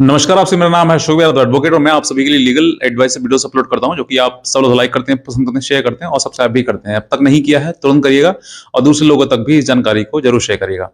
नमस्कार, आपसे मेरा नाम है अशोक यादव एडवोकेट और मैं आप सभी के लिए लीगल एडवाइस वीडियोस अपलोड करता हूं जो कि आप सब लोग लाइक करते हैं, पसंद करते हैं, शेयर करते हैं और सब्सक्राइब भी करते हैं। अब तक नहीं किया है तुरंत करिएगा और दूसरे लोगों तक भी इस जानकारी को जरूर शेयर करिएगा।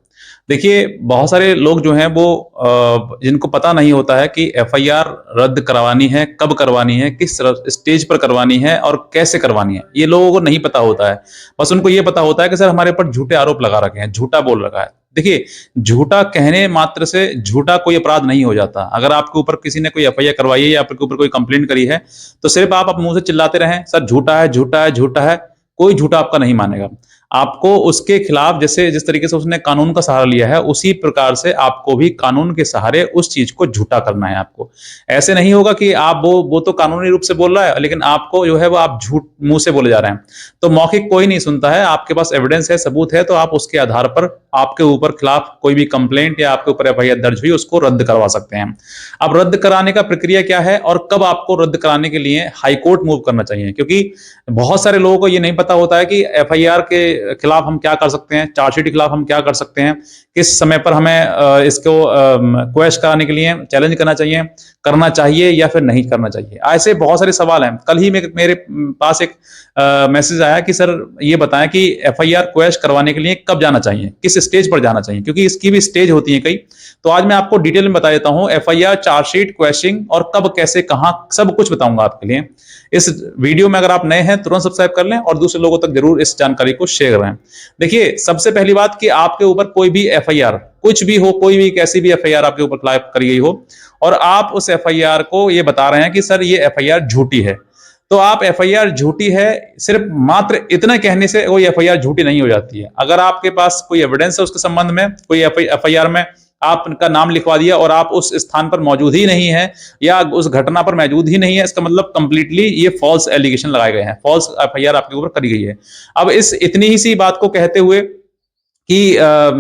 देखिए, बहुत सारे लोग जो हैं वो जिनको पता नहीं होता है कि एफआईआर रद्द करवानी है, कब करवानी है, किस स्टेज पर करवानी है और कैसे करवानी है, ये लोगों को नहीं पता होता है। बस उनको ये पता होता है कि सर हमारे ऊपर झूठे आरोप लगा रखे हैं, झूठा बोल रखा है। देखिए, झूठा कहने मात्र से झूठा कोई अपराध नहीं हो जाता। अगर आपके ऊपर किसी ने कोई एफआईआर करवाई है या आपके ऊपर कोई कंप्लेंट करी है, तो सिर्फ आप मुंह से चिल्लाते रहें, सर झूठा है, झूठा है, झूठा है, कोई झूठा आपका नहीं मानेगा। आपको उसके खिलाफ जैसे जिस तरीके से उसने कानून का सहारा लिया है, उसी प्रकार से आपको भी कानून के सहारे उस चीज को झूठा करना है आपको। ऐसे नहीं होगा कि आप वो तो कानूनी रूप से बोल रहा है, लेकिन आपको जो है वो आप झूठ मुंह से बोले जा रहे हैं। तो मौखिक कोई नहीं सुनता है, आपके पास एविडेंस है, सबूत है, तो आप उसके आधार पर आपके ऊपर खिलाफ कोई भी कंप्लेंट या आपके ऊपर एफआईआर दर्ज हुई उसको रद्द करवा सकते हैं। अब रद्द कराने का प्रक्रिया क्या है और कब आपको रद्द कराने के लिए हाईकोर्ट मूव करना चाहिए, क्योंकि बहुत सारे लोगों को ये नहीं पता होता है कि एफआईआर के खिलाफ हम क्या कर सकते हैं, चार्जशीट के खिलाफ हम क्या कर सकते हैं, किस समय पर हमें इसको क्वेश कराने के लिए चैलेंज करना चाहिए या फिर नहीं करना चाहिए। ऐसे बहुत सारे सवाल हैं। कल ही मेरे पास एक मैसेज आया कि सर ये बताएं कि एफआईआर क्वेश करवाने के लिए कब जाना चाहिए, किस स्टेज पर जाना चाहिए, क्योंकि इसकी भी स्टेज होती है कई। तो आज मैं आपको डिटेल में बता देता हूं एफआईआर, चार्जशीट, क्वेशिंग और कब, कैसे, कहां, सब कुछ बताऊंगा आपके लिए इस वीडियो में। अगर आप नए हैं तुरंत सब्सक्राइब कर लें और दूसरे लोगों तक जरूर इस जानकारी को शेयर करें। देखिए, सबसे पहली बात कि आपके ऊपर कोई भी एफआईआर, कुछ भी हो, कोई भी कैसी भी एफआईआर आपके ऊपर दायर करी गई हो और आप उस एफआईआर को ये बता रहे हैं कि सर ये एफआईआर झूठी है, तो आप एफआईआर झूठी है सिर्फ मात्र इतना कहने से कोई एफआईआर झूठी नहीं हो जाती है। अगर आपके पास कोई एविडेंस है उसके संबंध में, कोई एफआईआर में आपका नाम लिखवा दिया और आप उस स्थान पर मौजूद ही नहीं है या उस घटना पर मौजूद ही नहीं है, इसका मतलब कंप्लीटली ये फॉल्स एलिगेशन लगाए गए हैं, फॉल्स एफआईआर आपके ऊपर करी गई है। अब इस इतनी ही सी बात को कहते हुए कि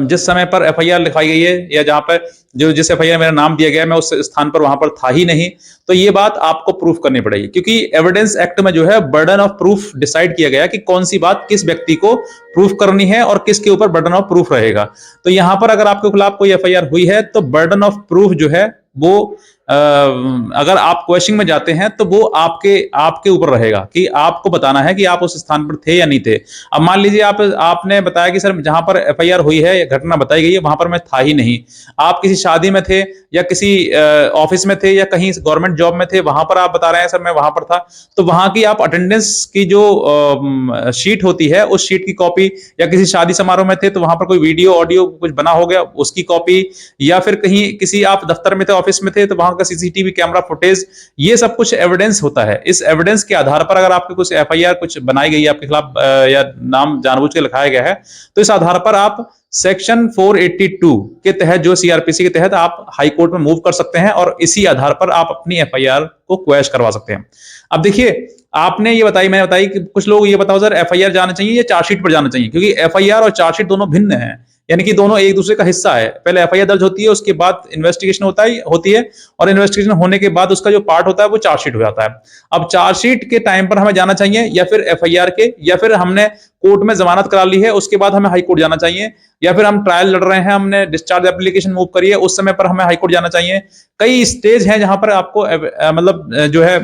जिस समय पर एफआईआर लिखाई गई है या जहां पर जिस एफआईआर मेरा नाम दिया गया है मैं उस स्थान पर वहां पर था ही नहीं, तो ये बात आपको प्रूफ करनी पड़ेगी, क्योंकि एविडेंस एक्ट में जो है बर्डन ऑफ प्रूफ डिसाइड किया गया कि कौन सी बात किस व्यक्ति को प्रूफ करनी है और किसके ऊपर बर्डन ऑफ प्रूफ रहेगा। तो यहां पर अगर आपके खिलाफ कोई एफआईआर हुई है तो बर्डन ऑफ प्रूफ जो है वो अगर आप क्वेश्चन में जाते हैं तो वो आपके ऊपर रहेगा कि आपको बताना है कि आप उस स्थान पर थे या नहीं थे। अब मान लीजिए आपने बताया कि सर जहां पर एफआईआर हुई है या घटना बताई गई है वहां पर मैं था ही नहीं, आप किसी शादी में थे या किसी ऑफिस में थे या कहीं गवर्नमेंट जॉब में थे, वहां पर आप बता रहे हैं सर मैं वहां पर था, तो वहां की आप अटेंडेंस की जो शीट होती है उस शीट की कॉपी, या किसी शादी समारोह में थे तो वहां पर कोई वीडियो ऑडियो कुछ बना हो गया उसकी कॉपी, या फिर कहीं किसी आप दफ्तर में थे, ऑफिस में थे, तो वहां का सीसीटीवी कैमरा फुटेज, ये सब कुछ एविडेंस होता है। इस एविडेंस के आधार पर अगर आपके कुछ एफआईआर कुछ बनाई गई है आपके खिलाफ या नाम जानबूझ के लिखाया गया है, तो इस आधार पर आप सेक्शन 482 के तहत, जो सीआरपीसी के तहत, आप हाई कोर्ट में मूव कर सकते हैं और इसी आधार पर आप अपनी एफआईआर को क्वैश करवा सकते हैं। अब देखिए, आपने ये बताई, मैंने बताई कि कुछ लोग ये बताओ सर एफआईआर जाना चाहिए या चार्जशीट पर जाना चाहिए, क्योंकि एफआईआर और चार्जशीट दोनों भिन्न हैं, यानी कि दोनों एक दूसरे का हिस्सा है। पहले एफआईआर दर्ज होती है, उसके बाद इन्वेस्टिगेशन होती है और इन्वेस्टिगेशन होने के बाद उसका जो पार्ट होता है वो चार्जशीट हो जाता है। अब चार्जशीट के टाइम पर हमें जाना चाहिए या फिर एफआईआर के, या फिर हमने कोर्ट में जमानत करा ली है उसके बाद हमें हाई कोर्ट जाना चाहिए, या फिर हम ट्रायल लड़ रहे हैं, हमने डिस्चार्ज एप्लीकेशन मूव करी है उस समय पर हमें हाई कोर्ट जाना चाहिए। कई स्टेज हैं जहां पर आपको मतलब जो है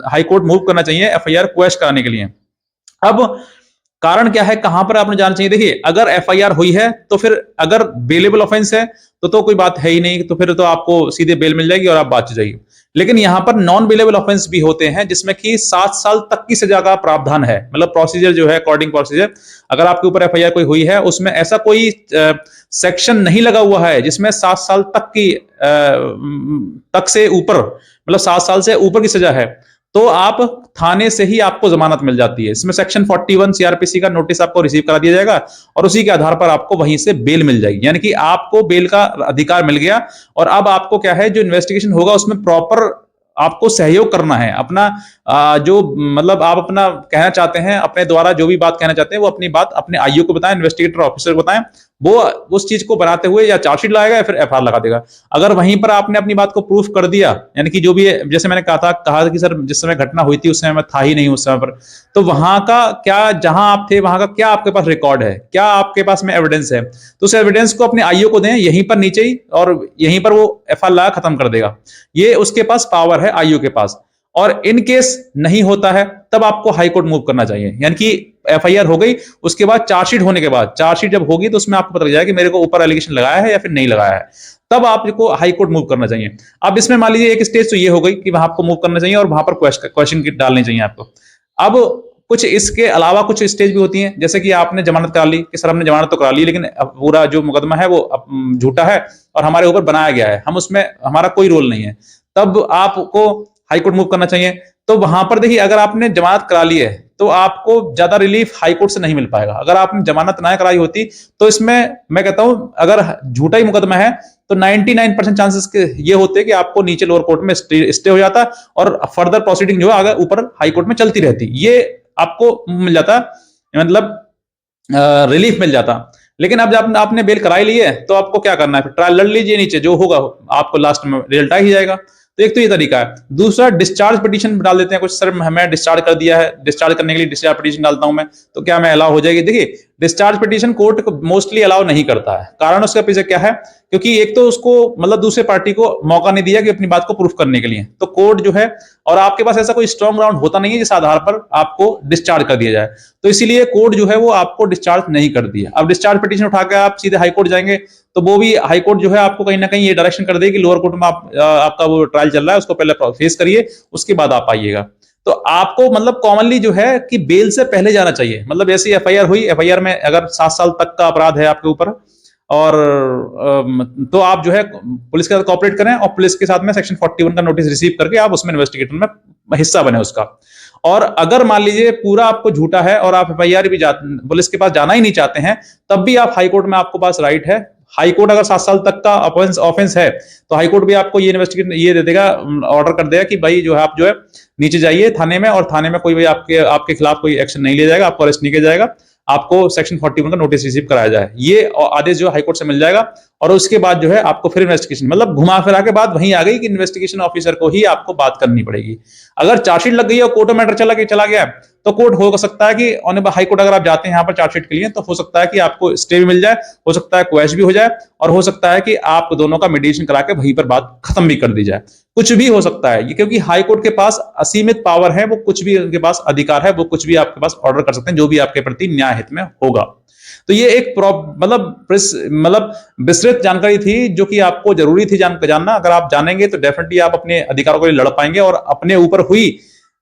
हाई कोर्ट मूव करना चाहिए एफआईआर क्वैश कराने के लिए। अब कारण क्या है, कहां पर आपने जाना चाहिए? देखिए, अगर एफआईआर हुई है तो फिर अगर बेलेबल ऑफेंस है तो कोई बात है ही नहीं, तो फिर तो आपको सीधे बेल मिल जाएगी और आप बात जाइए। लेकिन यहां पर नॉन बेलेबल ऑफेंस भी होते हैं जिसमें कि 7 साल तक की सजा का प्रावधान है, मतलब प्रोसीजर जो है अकॉर्डिंग प्रोसीजर, अगर आपके ऊपर एफआईआर कोई हुई है उसमें ऐसा कोई सेक्शन नहीं लगा हुआ है जिसमें 7 साल तक से ऊपर, मतलब 7 साल से ऊपर की सजा है, तो आप थाने से ही आपको जमानत मिल जाती है। इसमें सेक्शन 41 सीआरपीसी का नोटिस आपको रिसीव करा दिया जाएगा और उसी के आधार पर आपको वहीं से बेल मिल जाएगी, यानी कि आपको बेल का अधिकार मिल गया। और अब आपको क्या है, जो इन्वेस्टिगेशन होगा उसमें प्रॉपर आपको सहयोग करना है, अपना जो मतलब आप अपना कहना चाहते हैं, अपने द्वारा जो भी बात कहना चाहते हैं, वो अपनी बात अपने आईओ को बताएं, इन्वेस्टिगेटर ऑफिसर को बताएं। वो उस चीज को बनाते हुए या चार्जशीट लाएगा या फिर एफआईआर लगा देगा। अगर वहीं पर आपने अपनी बात को प्रूफ कर दिया, यानी कि जो भी है, जैसे मैंने कहा था कि सर जिस समय घटना हुई थी उस समय मैं था ही नहीं उस समय पर, तो वहां का क्या, जहां आप थे वहां का क्या आपके पास रिकॉर्ड है, क्या आपके पास में एविडेंस है, तो उस एविडेंस को अपने आईओ को दें यहीं पर नीचे ही, और यहीं पर वो एफआईआर लगा खत्म कर देगा। ये उसके पास पावर है आईओ के पास। और इन केस नहीं होता है तब आपको हाई कोर्ट मूव करना चाहिए, यानी कि एफआईआर हो गई, उसके बाद चार्जशीट होने के बाद, चार्जशीट जब होगी तो उसमें आपको पता लग जाएगा कि मेरे को ऊपर एलिगेशन लगाया है या फिर नहीं लगाया है, तब आपको हाई कोर्ट मूव करना चाहिए। अब इसमें मान लीजिए एक स्टेज तो ये हो गई कि वहां आपको मूव करना चाहिए और वहां पर क्वेश्चन डालने चाहिए आपको। अब कुछ इसके अलावा कुछ स्टेज भी होती हैं, जैसे कि आपने जमानत करा ली कि सर हमने जमानत तो करा ली, लेकिन पूरा जो मुकदमा है वो झूठा है और हमारे ऊपर बनाया गया है, हम उसमें हमारा कोई रोल नहीं है, तब आपको हाईकोर्ट मूव करना चाहिए। तो वहां पर देखिए, अगर आपने जमानत करा ली है तो आपको ज्यादा रिलीफ हाईकोर्ट से नहीं मिल पाएगा। अगर आपने जमानत ना कराई होती तो इसमें मैं कहता हूं अगर झूठा ही मुकदमा है तो 99% चांसेस के ये होते कि आपको नीचे लोअर कोर्ट में स्टे हो जाता और फर्दर प्रोसीडिंग जो है आगे ऊपर हाई कोर्ट में चलती रहती, ये आपको मिल जाता, मतलब रिलीफ मिल जाता। लेकिन अब जब आपने बेल कराई ली है तो आपको क्या करना है, फिर ट्रायल लड़ लीजिए, नीचे जो होगा आपको लास्ट में रिजल्ट आ ही जाएगा। तो एक तो ये तरीका है। दूसरा, डिस्चार्ज पिटीशन डाल देते हैं कुछ, सर हमें डिस्चार्ज कर दिया है, डिस्चार्ज करने के लिए डिस्चार्ज पिटीशन डालता हूं मैं, तो क्या मैं अलाउ हो जाएगी। देखिए, discharge petition court mostly allow नहीं करता है। कारण उसका पीछे क्या है, क्योंकि एक तो उसको मतलब दूसरे पार्टी को मौका नहीं दिया कि अपनी बात को प्रूफ करने के लिए, तो कोर्ट जो है, और आपके पास ऐसा कोई स्ट्रॉन्ग ग्राउंड होता नहीं है जिस आधार पर आपको डिस्चार्ज कर दिया जाए, तो इसीलिए कोर्ट जो है वो आपको डिस्चार्ज नहीं कर दिया। अब डिस्चार्ज पिटीशन उठा के आप सीधे हाईकोर्ट जाएंगे तो वो भी हाईकोर्ट जो है आपको कहीं ना कहीं ये डायरेक्शन कर देगी कि लोअर कोर्ट में आपका वो ट्रायल चल रहा है, उसको पहले फेस करिए, उसके बाद आप आइएगा। तो आपको मतलब कॉमनली जो है कि बेल से पहले जाना चाहिए। मतलब जैसे एफआईआर हुई, एफआईआर में अगर 7 साल तक का अपराध है आपके ऊपर, और तो आप जो है पुलिस के साथ कॉपरेट करें और पुलिस के साथ में सेक्शन 41 का नोटिस रिसीव करके आप उसमें इन्वेस्टिगेटर में हिस्सा बने उसका। और अगर मान लीजिए पूरा आपको झूठा है और आप एफआईआर भी पुलिस के पास जाना ही नहीं चाहते हैं, तब भी आप हाईकोर्ट में आपको पास राइट है। हाईकोर्ट अगर 7 साल तक का ऑफेंस है तो हाईकोर्ट भी आपको ये इन्वेस्टिगेट ये दे देगा, ऑर्डर कर देगा कि भाई जो है आप जो है नीचे जाइए थाने में, और थाने में कोई भी आपके खिलाफ कोई एक्शन नहीं लिया जाएगा, आपको अरेस्ट नहीं किया जाएगा, आपको सेक्शन 41 का नोटिस रिसीव कराया जाए। ये आदेश जो हाईकोर्ट से मिल जाएगा, और उसके बाद जो है आपको फिर इन्वेस्टिगेशन, मतलब घुमा फिरा के बात वहीं आ गई कि इन्वेस्टिगेशन ऑफिसर को ही आपको बात करनी पड़ेगी। अगर चार्जशीट लग गई और कोर्ट मैटर चला गया तो कोर्ट हो सकता है कि ऑन हाईकोर्ट अगर आप जाते हैं यहाँ पर चार्जशीट के लिए, तो हो सकता है कि आपको स्टे भी मिल जाए, हो सकता है क्वैश भी हो जाए, और हो सकता है कि आप दोनों का मीडिएशन करा के वहीं पर बात खत्म भी कर दी जाए। कुछ भी हो सकता है ये, क्योंकि हाईकोर्ट के पास असीमित पावर है, वो कुछ भी उनके पास अधिकार है, वो कुछ भी आपके पास ऑर्डर कर सकते हैं जो भी आपके प्रति न्याय हित में होगा। तो ये एक मतलब विस्तृत जानकारी थी जो कि आपको जरूरी थी जानना। अगर आप जानेंगे तो डेफिनेटली आप अपने अधिकारों को लड़ पाएंगे और अपने ऊपर हुई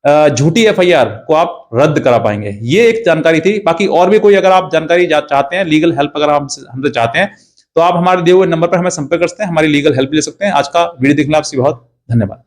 झूठी एफआईआर को आप रद्द करा पाएंगे। ये एक जानकारी थी। बाकी और भी कोई अगर आप जानकारी चाहते हैं, लीगल हेल्प अगर हमसे चाहते हैं, तो आप हमारे दिए हुए नंबर पर हमें संपर्क कर सकते हैं, हमारी लीगल हेल्प ले सकते हैं। आज का वीडियो देखने आपसे बहुत धन्यवाद।